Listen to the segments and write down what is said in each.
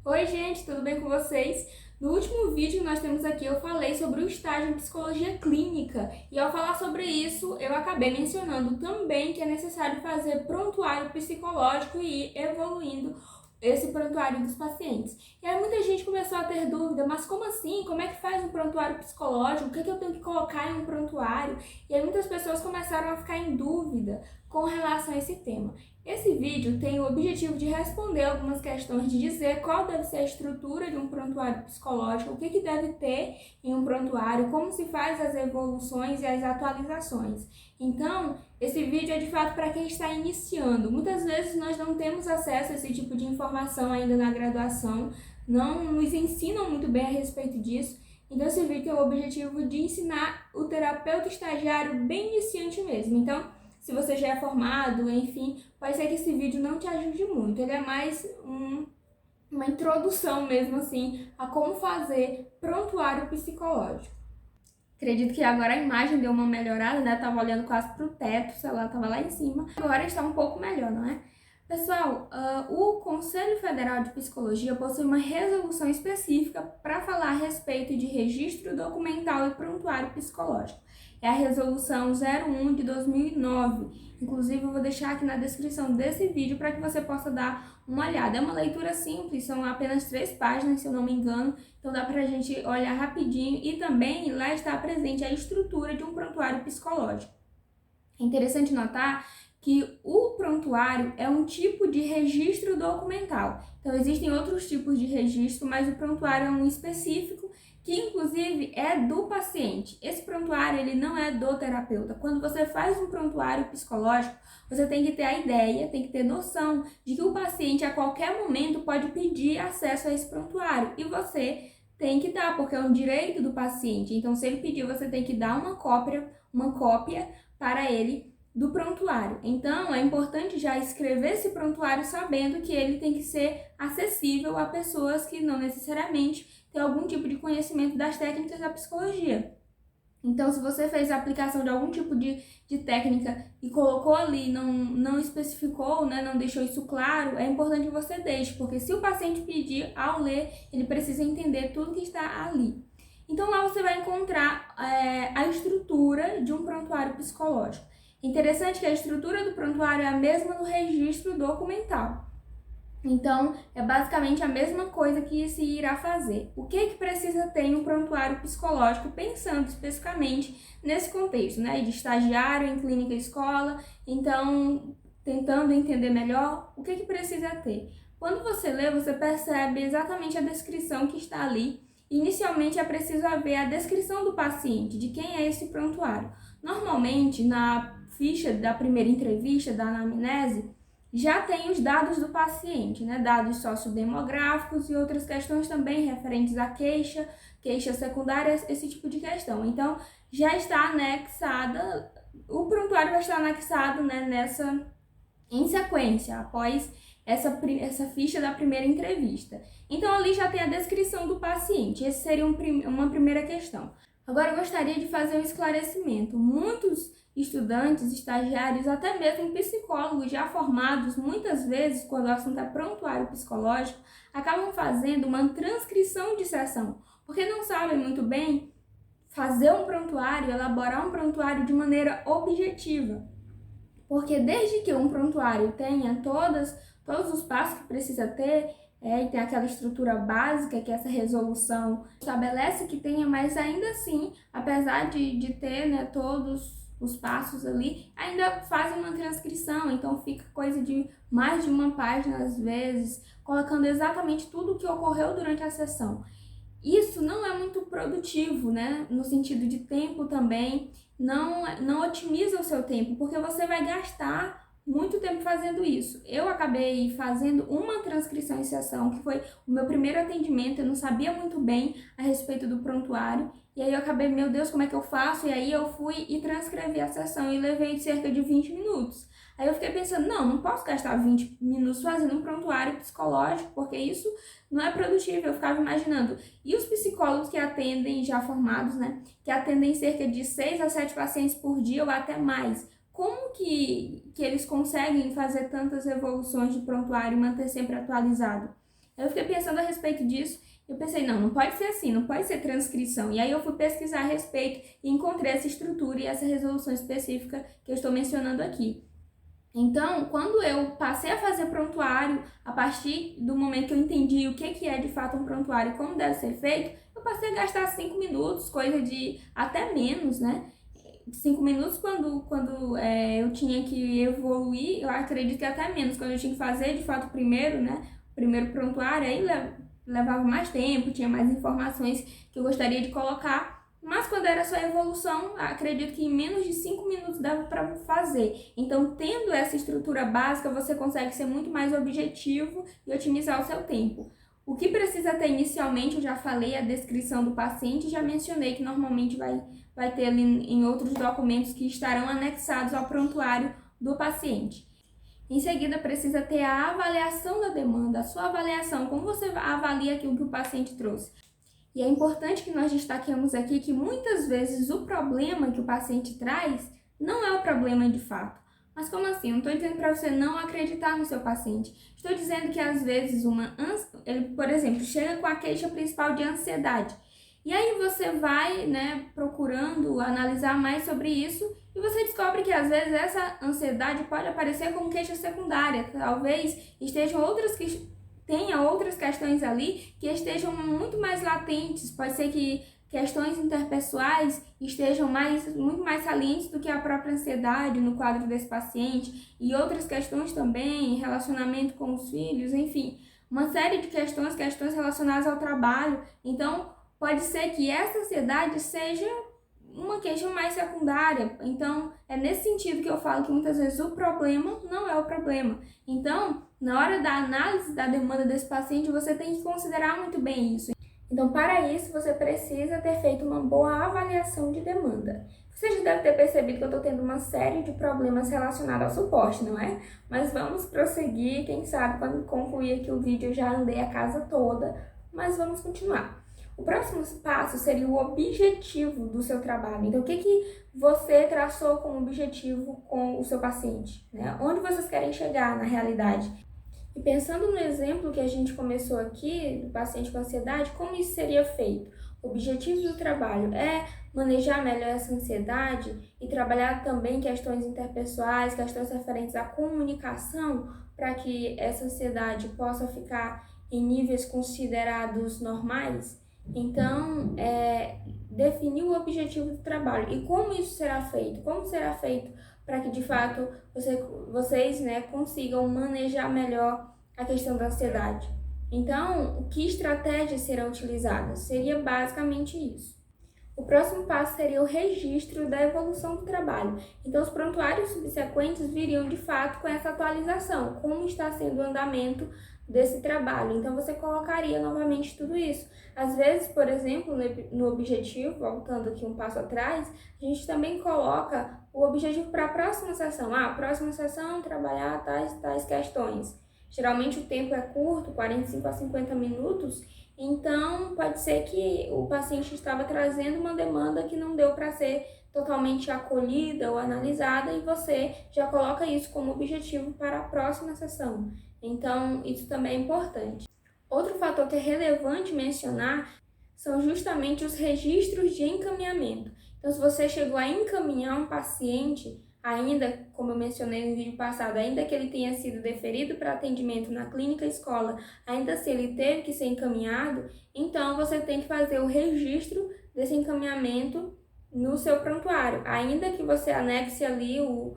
Oi gente, tudo bem com vocês? No último vídeo que nós temos aqui eu falei sobre o estágio em psicologia clínica e ao falar sobre isso eu acabei mencionando também que é necessário fazer prontuário psicológico e ir evoluindo esse prontuário dos pacientes. E aí muita gente começou a ter dúvida, mas como assim? Como é que faz um prontuário psicológico? O que é que eu tenho que colocar em um prontuário? E aí muitas pessoas começaram a ficar em dúvida com relação a esse tema. Esse vídeo tem o objetivo de responder algumas questões, de dizer qual deve ser a estrutura de um prontuário psicológico, o que deve ter em um prontuário, como se faz as evoluções e as atualizações. Então, esse vídeo é de fato para quem está iniciando. Muitas vezes nós não temos acesso a esse tipo de informação ainda na graduação, não nos ensinam muito bem a respeito disso. Então, esse vídeo tem o objetivo de ensinar o terapeuta estagiário bem iniciante mesmo. Então, se você já é formado, enfim, pode ser que esse vídeo não te ajude muito. Ele é mais uma introdução mesmo, assim, a como fazer prontuário psicológico. Acredito que agora a imagem deu uma melhorada, né? Tava olhando quase pro teto, o celular tava lá em cima. Agora está um pouco melhor, não é? Pessoal, o Conselho Federal de Psicologia possui uma resolução específica para falar a respeito de registro documental e prontuário psicológico. É a resolução 01 de 2009. Inclusive, eu vou deixar aqui na descrição desse vídeo para que você possa dar uma olhada. É uma leitura simples, são apenas 3 páginas, se eu não me engano, então dá para a gente olhar rapidinho e também lá está presente a estrutura de um prontuário psicológico. É interessante notar que o prontuário é um tipo de registro documental. Então, existem outros tipos de registro, mas o prontuário é um específico que, inclusive, é do paciente. Esse prontuário, ele não é do terapeuta. Quando você faz um prontuário psicológico, você tem que ter a ideia, tem que ter noção de que o paciente, a qualquer momento, pode pedir acesso a esse prontuário. E você tem que dar, porque é um direito do paciente. Então, se ele pedir, você tem que dar uma cópia para ele do prontuário. Então, é importante já escrever esse prontuário sabendo que ele tem que ser acessível a pessoas que não necessariamente têm algum tipo de conhecimento das técnicas da psicologia. Então, se você fez a aplicação de algum tipo de técnica e colocou ali, não especificou, né, não deixou isso claro, é importante que você deixe, porque se o paciente pedir, ao ler, ele precisa entender tudo que está ali. Então, lá você vai encontrar a estrutura de um prontuário psicológico. Interessante que a estrutura do prontuário é a mesma do registro documental. Então, é basicamente a mesma coisa que se irá fazer. O que precisa ter em um prontuário psicológico, pensando especificamente nesse contexto, né? De estagiário em clínica e escola, então, tentando entender melhor o que precisa ter. Quando você lê, você percebe exatamente a descrição que está ali. Inicialmente, é preciso haver a descrição do paciente, de quem é esse prontuário. Normalmente, na ficha da primeira entrevista, da anamnese, já tem os dados do paciente, né? Dados sociodemográficos e outras questões também referentes à queixa secundária, esse tipo de questão. Então, já está anexada, o prontuário vai estar anexado, né, em sequência, após essa ficha da primeira entrevista. Então, ali já tem a descrição do paciente. Essa seria uma primeira questão. Agora, eu gostaria de fazer um esclarecimento. Muitos estudantes, estagiários, até mesmo psicólogos já formados, muitas vezes, quando o assunto é prontuário psicológico, acabam fazendo uma transcrição de sessão, porque não sabem muito bem fazer um prontuário, elaborar um prontuário de maneira objetiva. Porque desde que um prontuário tenha todos os passos que precisa ter, e tem aquela estrutura básica que essa resolução estabelece que tenha, mas ainda assim, apesar de ter, né, todos os passos ali, ainda fazem uma transcrição, então fica coisa de mais de uma página às vezes, colocando exatamente tudo o que ocorreu durante a sessão. Isso não é muito produtivo, né? No sentido de tempo também, não otimiza o seu tempo, porque você vai gastar muito tempo fazendo isso. Eu acabei fazendo uma transcrição em sessão, que foi o meu primeiro atendimento, eu não sabia muito bem a respeito do prontuário, e aí eu acabei, meu Deus, como é que eu faço? E aí eu fui e transcrevi a sessão e levei cerca de 20 minutos. Aí eu fiquei pensando, não posso gastar 20 minutos fazendo um prontuário psicológico, porque isso não é produtivo. Eu ficava imaginando, e os psicólogos que atendem, já formados, né, que atendem cerca de 6 a 7 pacientes por dia ou até mais, como que eles conseguem fazer tantas evoluções de prontuário e manter sempre atualizado? Aí eu fiquei pensando a respeito disso, eu pensei, não pode ser assim, não pode ser transcrição. E aí eu fui pesquisar a respeito e encontrei essa estrutura e essa resolução específica que eu estou mencionando aqui. Então, quando eu passei a fazer prontuário, a partir do momento que eu entendi o que é de fato um prontuário e como deve ser feito, eu passei a gastar 5 minutos, coisa de até menos, né? 5 minutos quando eu tinha que evoluir, eu acredito que até menos, quando eu tinha que fazer de fato o primeiro, né? O primeiro prontuário, aí levava mais tempo, tinha mais informações que eu gostaria de colocar. Mas quando era só evolução, acredito que em menos de 5 minutos dava para fazer. Então, tendo essa estrutura básica, você consegue ser muito mais objetivo e otimizar o seu tempo. O que precisa ter inicialmente, eu já falei, a descrição do paciente, já mencionei que normalmente vai ter ali em outros documentos que estarão anexados ao prontuário do paciente. Em seguida, precisa ter a avaliação da demanda, a sua avaliação, como você avalia aquilo que o paciente trouxe. E é importante que nós destaquemos aqui que muitas vezes o problema que o paciente traz não é o problema de fato. Mas como assim? Não estou dizendo para você não acreditar no seu paciente. Estou dizendo que às vezes ele, por exemplo, chega com a queixa principal de ansiedade. E aí você vai, procurando analisar mais sobre isso e você descobre que às vezes essa ansiedade pode aparecer como queixa secundária. Talvez tenha outras questões ali que estejam muito mais latentes. Pode ser que questões interpessoais estejam muito mais salientes do que a própria ansiedade no quadro desse paciente, e outras questões também, relacionamento com os filhos, enfim, uma série de questões relacionadas ao trabalho. Então, pode ser que essa ansiedade seja uma queixa mais secundária. Então, é nesse sentido que eu falo que muitas vezes o problema não é o problema. Então, na hora da análise da demanda desse paciente, você tem que considerar muito bem isso. Então, para isso, você precisa ter feito uma boa avaliação de demanda. Você já deve ter percebido que eu estou tendo uma série de problemas relacionados ao suporte, não é? Mas vamos prosseguir, quem sabe quando concluir aqui o vídeo eu já andei a casa toda, mas vamos continuar. O próximo passo seria o objetivo do seu trabalho. Então, o que você traçou como objetivo com o seu paciente, né? Onde vocês querem chegar na realidade? E pensando no exemplo que a gente começou aqui, do paciente com ansiedade, como isso seria feito? O objetivo do trabalho é manejar melhor essa ansiedade e trabalhar também questões interpessoais, questões referentes à comunicação, para que essa ansiedade possa ficar em níveis considerados normais. Então, definir o objetivo do trabalho e como isso será feito, como será feito para que de fato vocês consigam manejar melhor a questão da ansiedade. Então, que estratégias serão utilizadas? Seria basicamente isso. O próximo passo seria o registro da evolução do trabalho. Então, os prontuários subsequentes viriam de fato com essa atualização, como está sendo o andamento desse trabalho. Então, você colocaria novamente tudo isso. Às vezes, por exemplo, no objetivo, voltando aqui um passo atrás, a gente também coloca o objetivo para a próxima sessão. A próxima sessão, trabalhar tais questões. Geralmente o tempo é curto, 45 a 50 minutos, então pode ser que o paciente estava trazendo uma demanda que não deu para ser totalmente acolhida ou analisada e você já coloca isso como objetivo para a próxima sessão. Então, isso também é importante. Outro fator que é relevante mencionar são justamente os registros de encaminhamento. Então, se você chegou a encaminhar um paciente, ainda, como eu mencionei no vídeo passado, ainda que ele tenha sido deferido para atendimento na clínica escola, ainda se ele teve que ser encaminhado, então você tem que fazer o registro desse encaminhamento no seu prontuário. Ainda que você anexe ali o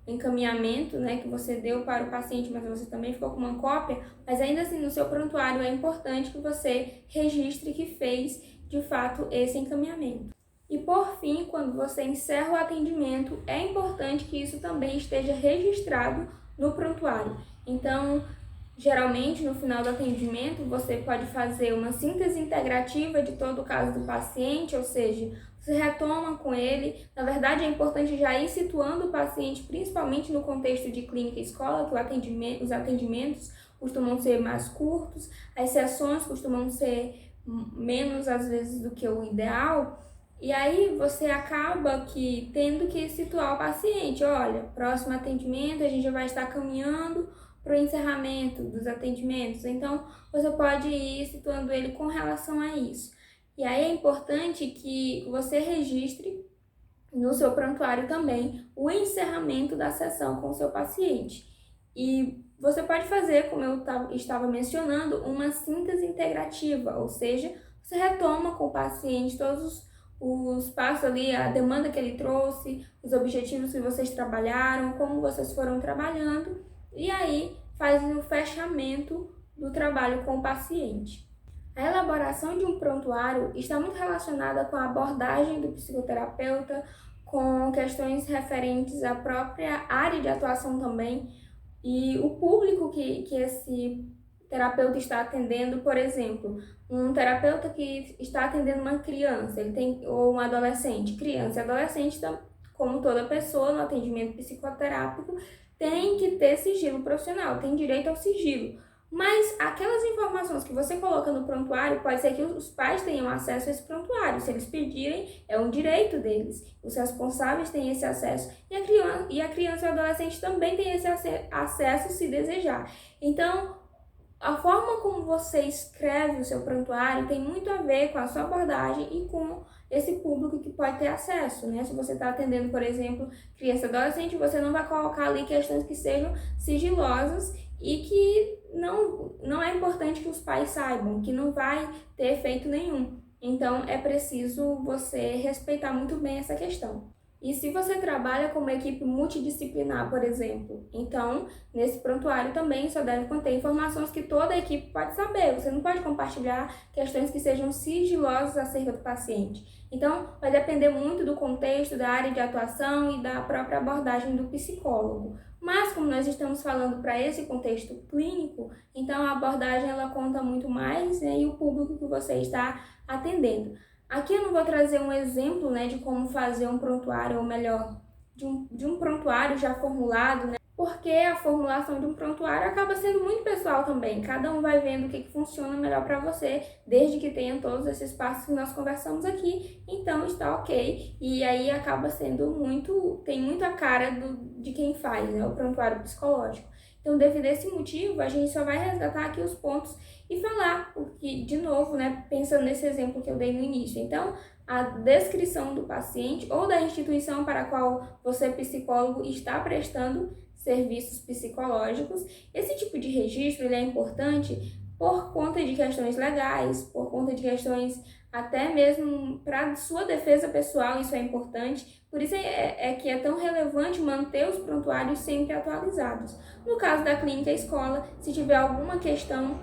encaminhamento que você deu para o paciente, mas você também ficou com uma cópia, mas ainda assim no seu prontuário é importante que você registre que fez de fato esse encaminhamento. E por fim, quando você encerra o atendimento, é importante que isso também esteja registrado no prontuário. Então, geralmente no final do atendimento, você pode fazer uma síntese integrativa de todo o caso do paciente, ou seja, você retoma com ele. Na verdade, é importante já ir situando o paciente, principalmente no contexto de clínica e escola, que os atendimentos costumam ser mais curtos, as sessões costumam ser menos, às vezes, do que o ideal. E aí você acaba tendo que situar o paciente. Olha, próximo atendimento a gente já vai estar caminhando para o encerramento dos atendimentos. Então, você pode ir situando ele com relação a isso. E aí é importante que você registre no seu prontuário também o encerramento da sessão com o seu paciente. E você pode fazer, como eu estava mencionando, uma síntese integrativa, ou seja, você retoma com o paciente todos os passos ali, a demanda que ele trouxe, os objetivos que vocês trabalharam, como vocês foram trabalhando, e aí faz o fechamento do trabalho com o paciente. A elaboração de um prontuário está muito relacionada com a abordagem do psicoterapeuta, com questões referentes à própria área de atuação também, e o público que esse terapeuta está atendendo. Por exemplo, um terapeuta que está atendendo uma criança, ou um adolescente. Criança e adolescente, como toda pessoa no atendimento psicoterápico, tem que ter sigilo profissional, tem direito ao sigilo. Mas aquelas informações que você coloca no prontuário, pode ser que os pais tenham acesso a esse prontuário. Se eles pedirem, é um direito deles. Os responsáveis têm esse acesso e a criança e o adolescente também têm esse acesso se desejar. Então, a forma como você escreve o seu prontuário tem muito a ver com a sua abordagem e com esse público que pode ter acesso, né? Se você está atendendo, por exemplo, criança e adolescente, você não vai colocar ali questões que sejam sigilosas e que não é importante que os pais saibam, que não vai ter efeito nenhum. Então, é preciso você respeitar muito bem essa questão. E se você trabalha com uma equipe multidisciplinar, por exemplo, então, nesse prontuário também só deve conter informações que toda a equipe pode saber. Você não pode compartilhar questões que sejam sigilosas acerca do paciente. Então, vai depender muito do contexto, da área de atuação e da própria abordagem do psicólogo. Mas, como nós estamos falando para esse contexto clínico, então a abordagem ela conta muito mais, né, e o público que você está atendendo. Aqui eu não vou trazer um exemplo, né, de como fazer um prontuário, ou melhor, de um prontuário já formulado, né, porque a formulação de um prontuário acaba sendo muito pessoal também. Cada um vai vendo o que funciona melhor para você, desde que tenha todos esses passos que nós conversamos aqui, então está ok. E aí acaba sendo tem muito a cara de quem faz, né, o prontuário psicológico. Então, devido a esse motivo, a gente só vai resgatar aqui os pontos e falar o que, de novo, né, pensando nesse exemplo que eu dei no início. Então, a descrição do paciente ou da instituição para a qual você, psicólogo, está prestando serviços psicológicos. Esse tipo de registro ele é importante por conta de questões legais, por conta de questões até mesmo para sua defesa pessoal, isso é importante. Por isso que é tão relevante manter os prontuários sempre atualizados. No caso da clínica escola, se tiver alguma questão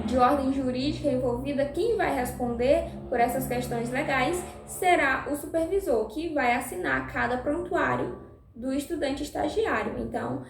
de ordem jurídica envolvida, quem vai responder por essas questões legais será o supervisor, que vai assinar cada prontuário do estudante estagiário. Então,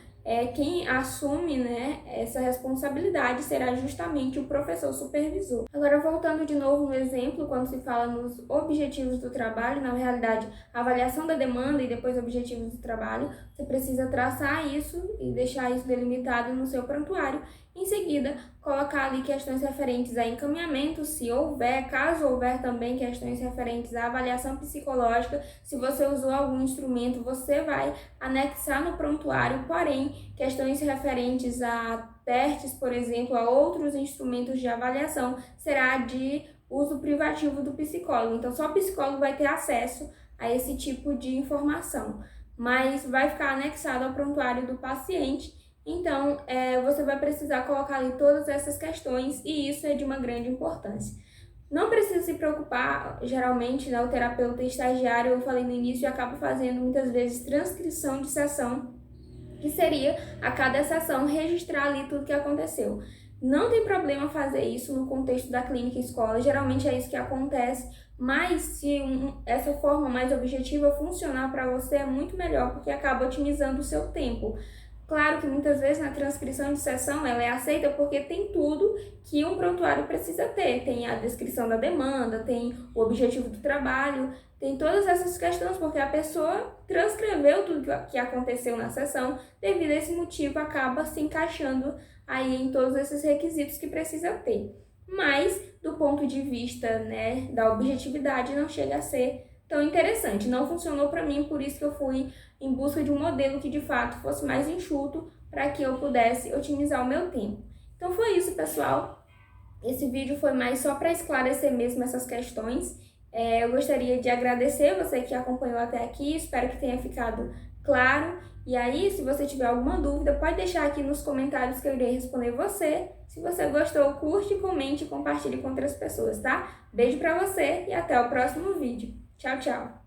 quem assume, né, essa responsabilidade será justamente o professor supervisor. Agora, voltando de novo no exemplo, quando se fala nos objetivos do trabalho, na realidade, a avaliação da demanda e depois objetivos do trabalho, você precisa traçar isso e deixar isso delimitado no seu prontuário. Em seguida, colocar ali questões referentes a encaminhamento, se houver, caso houver também questões referentes à avaliação psicológica, se você usou algum instrumento, você vai anexar no prontuário, porém, questões referentes a testes, por exemplo, a outros instrumentos de avaliação, será de uso privativo do psicólogo. Então, só o psicólogo vai ter acesso a esse tipo de informação, mas vai ficar anexado ao prontuário do paciente. Então, você vai precisar colocar ali todas essas questões e isso é de uma grande importância. Não precisa se preocupar, geralmente, né, o terapeuta estagiário, eu falei no início, acaba fazendo muitas vezes transcrição de sessão, que seria a cada sessão registrar ali tudo que aconteceu. Não tem problema fazer isso no contexto da clínica escola, geralmente é isso que acontece, mas se essa forma mais objetiva funcionar para você é muito melhor, porque acaba otimizando o seu tempo. Claro que muitas vezes na transcrição de sessão ela é aceita porque tem tudo que um prontuário precisa ter. Tem a descrição da demanda, tem o objetivo do trabalho, tem todas essas questões porque a pessoa transcreveu tudo que aconteceu na sessão, devido a esse motivo acaba se encaixando aí em todos esses requisitos que precisa ter. Mas do ponto de vista, né, da objetividade não chega a ser tão interessante. Não funcionou para mim, por isso que eu fui em busca de um modelo que de fato fosse mais enxuto para que eu pudesse otimizar o meu tempo. Então foi isso, pessoal. Esse vídeo foi mais só para esclarecer mesmo essas questões. Eu gostaria de agradecer você que acompanhou até aqui, espero que tenha ficado claro. E aí, se você tiver alguma dúvida, pode deixar aqui nos comentários que eu irei responder você. Se você gostou, curte, comente e compartilhe com outras pessoas, tá? Beijo pra você e até o próximo vídeo. Tchau, tchau!